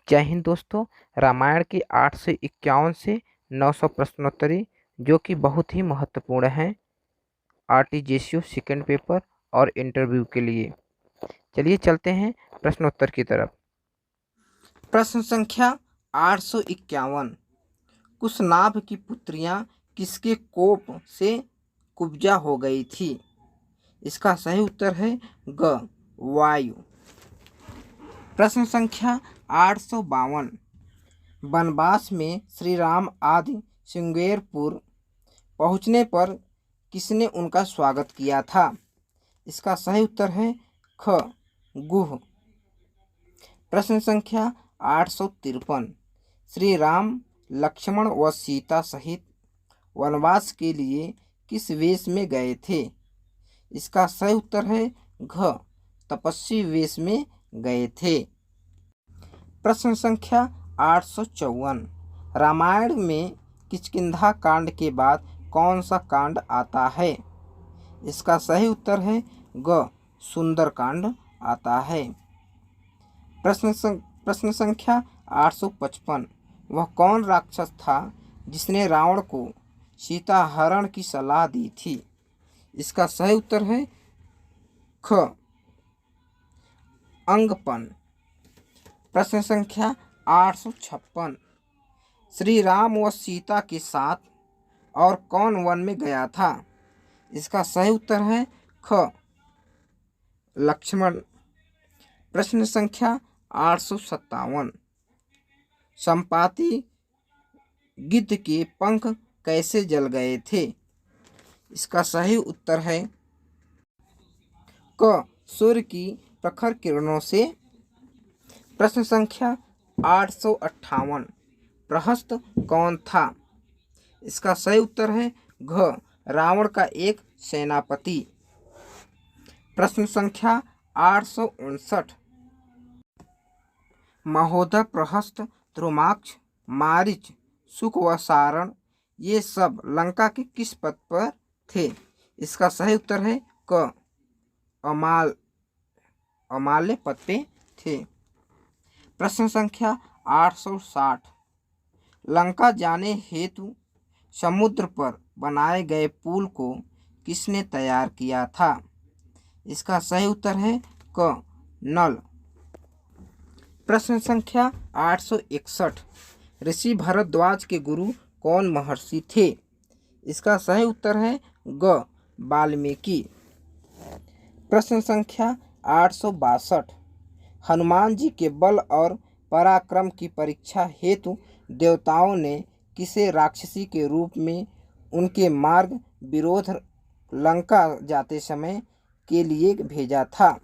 जय हिंद दोस्तों। रामायण की 851 से 900 प्रश्नोत्तरी जो कि बहुत ही महत्वपूर्ण हैं आरटीजीएसयू सेकंड पेपर और इंटरव्यू के लिए। चलिए चलते हैं प्रश्नोत्तर की तरफ। प्रश्न संख्या 851। कुशनाभ की पुत्रियां किसके कोप से कुब्जा हो गई थी? इसका सही उत्तर है ग वायु। प्रश्न संख्या 852। वनवास में श्री राम आदि श्रृंगेरपुर पहुँचने पर किसने उनका स्वागत किया था? इसका सही उत्तर है ख गुह। प्रश्न संख्या 853। श्री राम लक्ष्मण व सीता सहित वनवास के लिए किस वेश में गए थे? इसका सही उत्तर है घ तपस्वी वेश में गए थे। प्रश्न संख्या 854। रामायण में किष्किंधा कांड के बाद कौन सा कांड आता है? इसका सही उत्तर है ग सुंदर कांड आता है। प्रश्न संख्या 855। वह कौन राक्षस था जिसने रावण को सीता हरण की सलाह दी थी? इसका सही उत्तर है ख अंगपन। प्रश्न संख्या 856। श्री राम व सीता के साथ और कौन वन में गया था? इसका सही उत्तर है ख लक्ष्मण। प्रश्न संख्या 857। संपाति गिद्ध के पंख कैसे जल गए थे? इसका सही उत्तर है क सूर्य की प्रखर किरणों से। प्रश्न संख्या 858। प्रहस्त कौन था? इसका सही उत्तर है घ रावण का एक सेनापति। प्रश्न संख्या 859। महोदय, प्रहस्त, ध्रुमाक्ष, मारीच, शुक व सारण ये सब लंका के किस पद पर थे? इसका सही उत्तर है क अमाल्य पद पे थे। प्रश्न संख्या 860। लंका जाने हेतु समुद्र पर बनाए गए पुल को किसने तैयार किया था? इसका सही उत्तर है क नल। प्रश्न संख्या 861। ऋषि भरद्वाज के गुरु कौन महर्षि थे? इसका सही उत्तर है ग वाल्मीकि। प्रश्न संख्या 862। हनुमान जी के बल और पराक्रम की परीक्षा हेतु देवताओं ने किसे राक्षसी के रूप में उनके मार्ग विरोध लंका जाते समय के लिए भेजा था?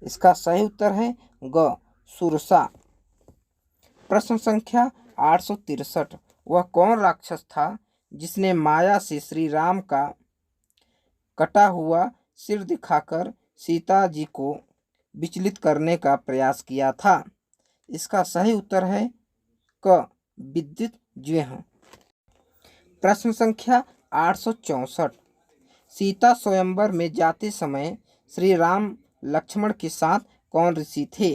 इसका सही उत्तर है ग सुरसा। प्रश्न संख्या 863। वह कौन राक्षस था जिसने माया से श्री राम का कटा हुआ सिर दिखाकर सीता जी को विचलित करने का प्रयास किया था? इसका सही उत्तर है क विद्युत ज्वेह। प्रश्न संख्या 864। सीता स्वयंवर में जाते समय श्री राम लक्ष्मण के साथ कौन ऋषि थे?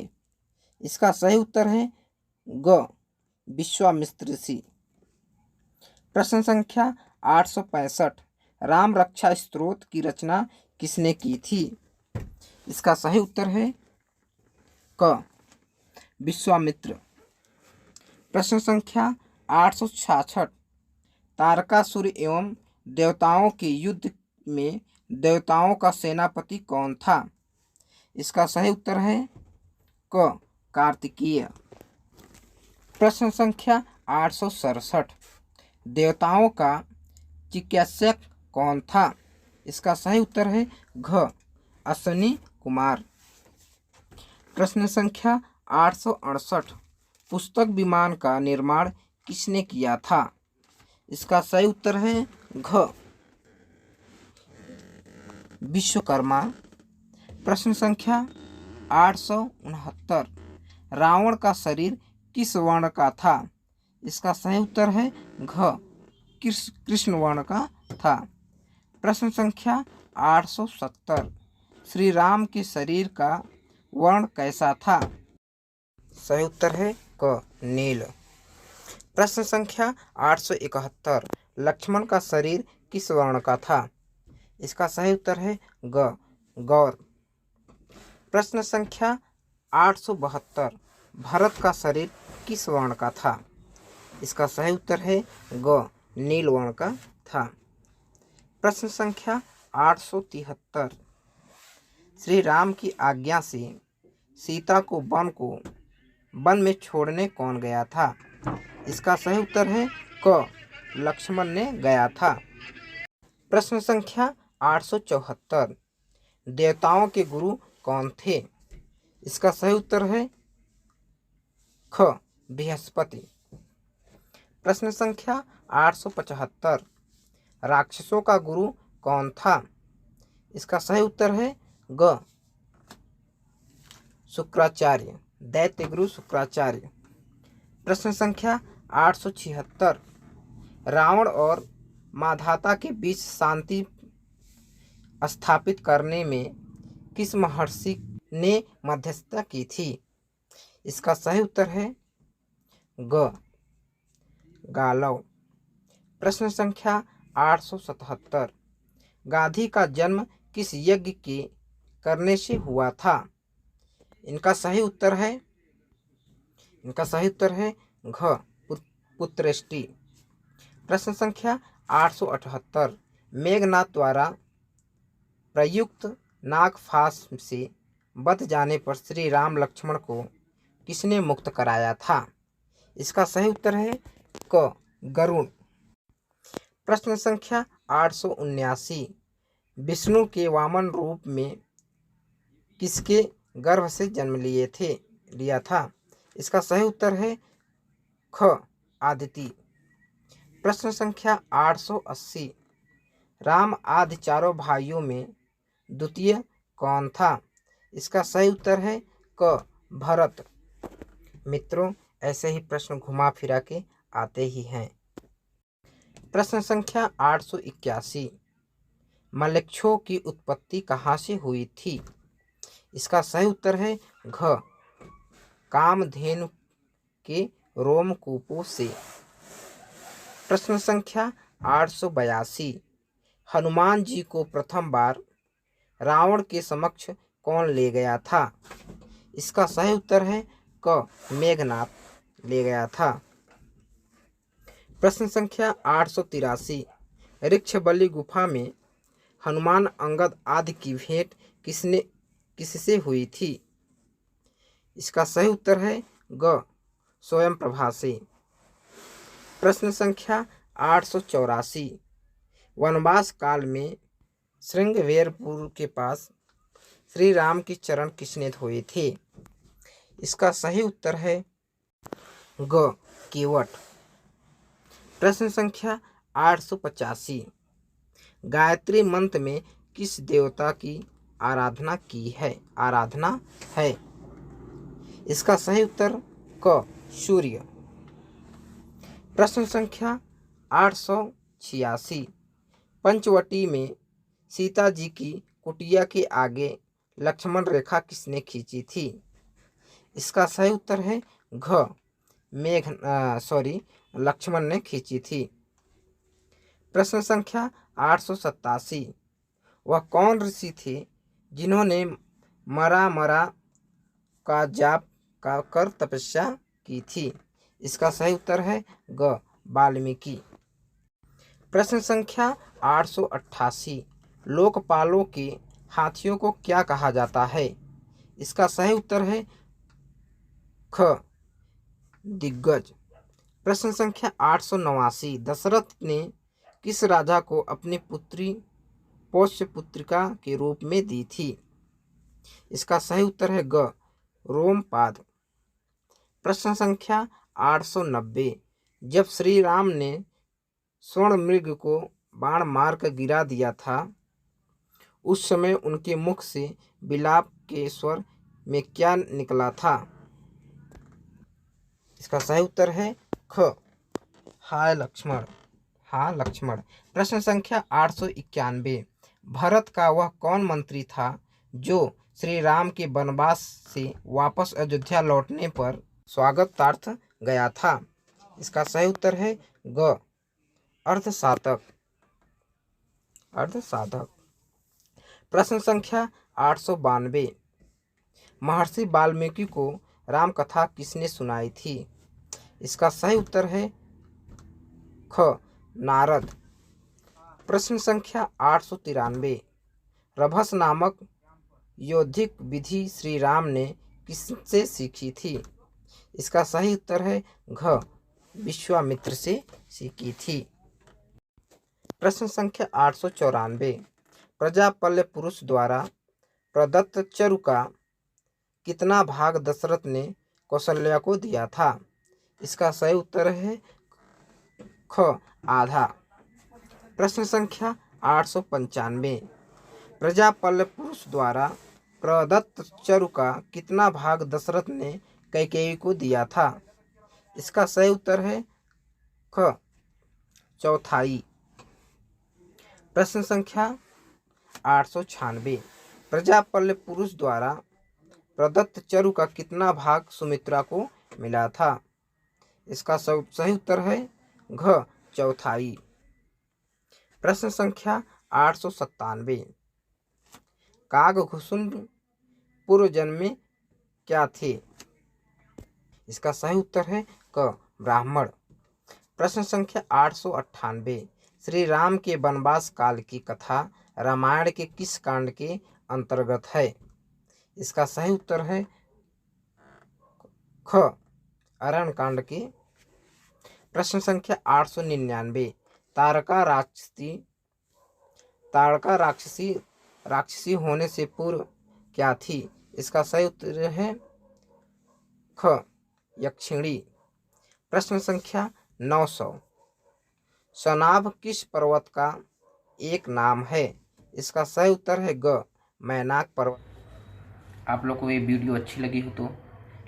इसका सही उत्तर है ग विश्वामित्र ऋषि। प्रश्न संख्या 865। राम रक्षा स्तोत्र की रचना किसने की थी? इसका सही उत्तर है क विश्वामित्र। प्रश्न संख्या 866। तारकासुर एवं देवताओं के युद्ध में देवताओं का सेनापति कौन था? इसका सही उत्तर है क कार्तिकेय। प्रश्न संख्या 867। देवताओं का चिकित्सक कौन था? इसका सही उत्तर है घ अश्विनी कुमार। प्रश्न संख्या 868। पुस्तक विमान का निर्माण किसने किया था? इसका सही उत्तर है घ विश्वकर्मा। प्रश्न संख्या 869। रावण का शरीर किस वर्ण का था? इसका सही उत्तर है घ कृष्ण वर्ण का था। प्रश्न संख्या 870। श्री राम के शरीर का वर्ण कैसा था? सही उत्तर है क नील। प्रश्न संख्या 871, लक्ष्मण का शरीर किस वर्ण का था? इसका सही उत्तर है ग गौर। प्रश्न संख्या 872, भरत का शरीर किस वर्ण का था? इसका सही उत्तर है ग नील वर्ण का था। प्रश्न संख्या 873, श्री राम की आज्ञा से सीता को वन में छोड़ने कौन गया था? इसका सही उत्तर है क लक्ष्मण ने गया था। प्रश्न संख्या 874, देवताओं के गुरु कौन थे? इसका सही उत्तर है ख बृहस्पति। प्रश्न संख्या 875, राक्षसों का गुरु कौन था? इसका सही उत्तर है ग शुक्राचार्य, दैत्य गुरु शुक्राचार्य। प्रश्न संख्या 876, रावण और माधाता के बीच शांति स्थापित करने में किस महर्षि ने मध्यस्थता की थी? इसका सही उत्तर है ग गालव। प्रश्न संख्या 877, गांधी का जन्म किस यज्ञ के करने से हुआ था? इनका सही उत्तर है घ पुत्रष्टि। प्रश्न संख्या 878, मेघनाद द्वारा प्रयुक्त नागफास से बच जाने पर श्री राम लक्ष्मण को किसने मुक्त कराया था? इसका सही उत्तर है क गरुण। प्रश्न संख्या 879, विष्णु के वामन रूप में किसके गर्भ से जन्म लिया था? इसका सही उत्तर है ख आदिति। प्रश्न संख्या 880, राम आदि चारों भाइयों में द्वितीय कौन था? इसका सही उत्तर है क भरत। मित्रों, ऐसे ही प्रश्न घुमा फिरा के आते ही हैं। प्रश्न संख्या 881, मलेच्छों की उत्पत्ति कहाँ से हुई थी? इसका सही उत्तर है घ कामधेनु के रोमकूपों से। प्रश्न संख्या 882, हनुमान जी को प्रथम बार रावण के समक्ष कौन ले गया था? इसका सही उत्तर है क मेघनाद ले गया था। प्रश्न संख्या 883, ऋक्षबल्ली गुफा में हनुमान अंगद आदि की भेंट किससे हुई थी? इसका सही उत्तर है ग स्वयं प्रभा से। प्रश्न संख्या 884, वनवास काल में श्रृंगवेरपुर के पास श्री राम की चरण किसने धोए थे? इसका सही उत्तर है ग केवट। प्रश्न संख्या 885, गायत्री मंत्र में किस देवता की आराधना है? इसका सही उत्तर क सूर्य। प्रश्न संख्या 886, पंचवटी में सीता जी की कुटिया के आगे लक्ष्मण रेखा किसने खींची थी? इसका सही उत्तर है घ लक्ष्मण ने खींची थी। प्रश्न संख्या 887, वह कौन ऋषि थे जिन्होंने मरा का जाप कर तपस्या की थी? इसका सही उत्तर है ग वाल्मीकि। प्रश्न संख्या 888, लोकपालों के हाथियों को क्या कहा जाता है? इसका सही उत्तर है ख दिग्गज। प्रश्न संख्या 889, दशरथ ने किस राजा को अपनी पुत्री पोष्य पुत्रिका के रूप में दी थी? इसका सही उत्तर है ग रोमपाद। प्रश्न संख्या 890, जब श्री राम ने स्वर्ण मृग को बाण मारकर गिरा दिया था, उस समय उनके मुख से विलाप के स्वर में क्या निकला था? इसका सही उत्तर है ख हाय लक्ष्मण। प्रश्न संख्या 891, भरत का वह कौन मंत्री था जो श्री राम के वनवास से वापस अयोध्या लौटने पर स्वागतार्थ गया था। इसका सही उत्तर है ग, अर्धसाधक। अर्धसाधक। प्रश्न संख्या 892। महर्षि वाल्मीकि को राम कथा किसने सुनाई थी? इसका सही उत्तर है ख, नारद। प्रश्न संख्या 893। रभस नामक योद्धिक विधि श्री राम ने किससे सीखी थी? इसका सही उत्तर है घ, विश्वामित्र से सीखी थी। प्रश्न संख्या 894। प्रजापल्य पुरुष द्वारा प्रदत्त चरु का कितना भाग दशरथ ने कौशल्या को दिया था? इसका सही उत्तर है ख, आधा। प्रश्न संख्या 895। प्रजापल्य पुरुष द्वारा प्रदत्त चरु का कितना भाग दशरथ ने कैकेयी को दिया था? इसका सही उत्तर है ख, चौथाई। प्रश्न संख्या 896। प्रजापल्य पुरुष द्वारा प्रदत्त चरु का कितना भाग सुमित्रा को मिला था? इसका सही उत्तर है घ, चौथाई। प्रश्न संख्या 897। काकभूषुंड पूर्व जन्म में क्या थे? इसका सही उत्तर है क, ब्राह्मण। प्रश्न संख्या 898। श्री राम के वनवास काल की कथा रामायण के किस कांड के अंतर्गत है? इसका सही उत्तर है ख, अरण्य कांड के। प्रश्न संख्या 899। तारका राक्षसी होने से पूर्व क्या थी? इसका सही उत्तर है ख, यक्षिणी। प्रश्न संख्या 900। सनाभ किस पर्वत का एक नाम है? इसका सही उत्तर है ग, मैनाक पर्वत। आप लोग को ये वीडियो अच्छी लगी हो तो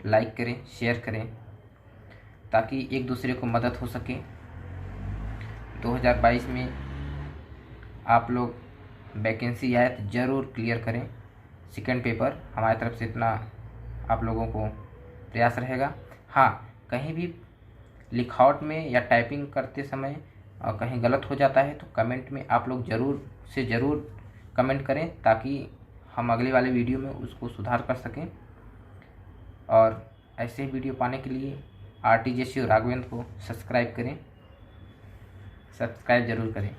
लाइक करें, शेयर करें, ताकि एक दूसरे को मदद हो सके। 2022 में आप लोग वैकेंसी आए तो ज़रूर क्लियर करें सेकंड पेपर। हमारी तरफ से इतना आप लोगों को प्रयास रहेगा। हाँ, कहीं भी लिखावट में या टाइपिंग करते समय कहीं गलत हो जाता है तो कमेंट में आप लोग ज़रूर कमेंट करें, ताकि हम अगले वाले वीडियो में उसको सुधार कर सकें। और ऐसे ही वीडियो पाने के लिए RTJC राघवेंद्र को सब्सक्राइब ज़रूर करें।